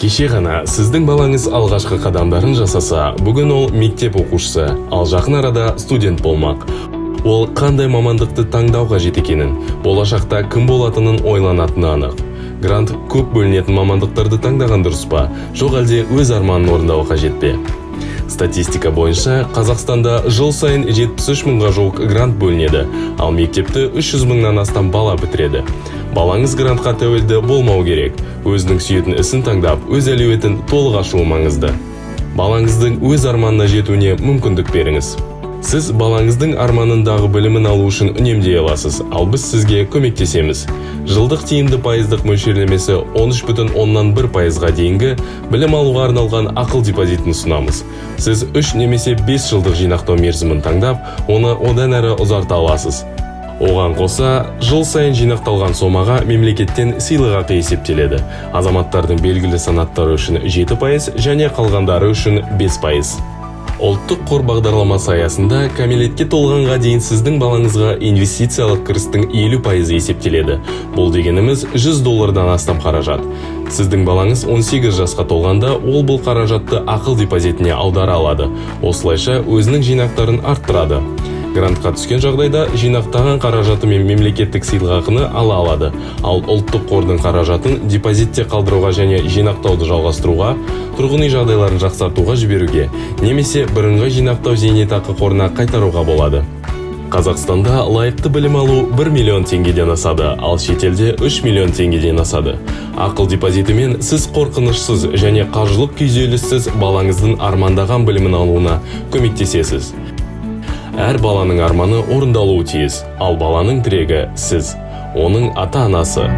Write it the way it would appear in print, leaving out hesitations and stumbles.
Кеше ғана сіздің балаңыз алғашқы қадамдарын жасаса, бүгін ол мектеп оқушысы, ал жақын арада студент болмақ. Ол қандай мамандықты таңдау қажет екенін, болашақта кім болатынын ойланатыны анық. Грант көп бөлінетін мамандықтарды таңдаған дұрыс па, жоқ әлде өз арманын орындау қажет пе? Статистика бойынша Қазақстанда жыл сайын 73 мыңға жуық грант бөлінеді, ал мектепті 300 мыңнан астам бала бітіреді. Балаңыз грантқа тәуелді болмау керек. Өзінің сүйетін ісін таңдап, өз әлеуетін толық ашуы маңызды. Балаңыздың өз арманына жетуіне мүмкіндік беріңіз. Сіз балаңыздың арманындағы білімін алу үшін үнемдей аласыз, ал біз сізге көмектесеміз. Жылдық тиімді пайыздық мөлшерлемесі 13,1%-ға дейінгі білім алуға арналған ақыл депозитін ұсынамыз. Сіз 3 немесе 5 жылдық жинақтау мерзімін таңдап, оны одан әрі ұзарта аласыз. Оған қоса, жыл сайын жинақталған сомаға мемлекеттен сыйлықақы есептеледі. Азаматтардың белгілі санаттары үшін 7% және қалғандары үшін 5%. Ұлттық қор бағдарламасы аясында кәмелетке толғанға дейін сіздің балаңызға инвестициялық кірістің 50% есептеледі. Бұл дегеніміз $100 астам қаражат. Сіздің балаңыз 18 жасқа толғанда ол бұл қаражатты ақыл депозитіне аудара алады. Осылайша өзінің жинақтарын арттырады. Грантқа түскен жағдайда жинақтаған қаражаты мен мемлекеттік сыйлықақыны ала алады, ал ұлттық қордың қаражатын депозитте қалдыруға және жинақтауды жалғастыруға, тұрғын үй жағдайларын жақсартуға жіберуге, немесе бірыңғай жинақтау зейнетақы қорына қайтаруға болады. Қазақстанда лайықты білім алу 1 миллион теңгеден асады, ал шетелде 3 миллион теңгеден асады. Ақыл депозитімен сіз қорқынышсыз және қаржылық күйзеліссіз балаңыздың армандаған білімін алуына көмектесесіз. Әр баланың арманы орындалуы тиіс, ал баланың тірегі сіз, оның ата-анасы.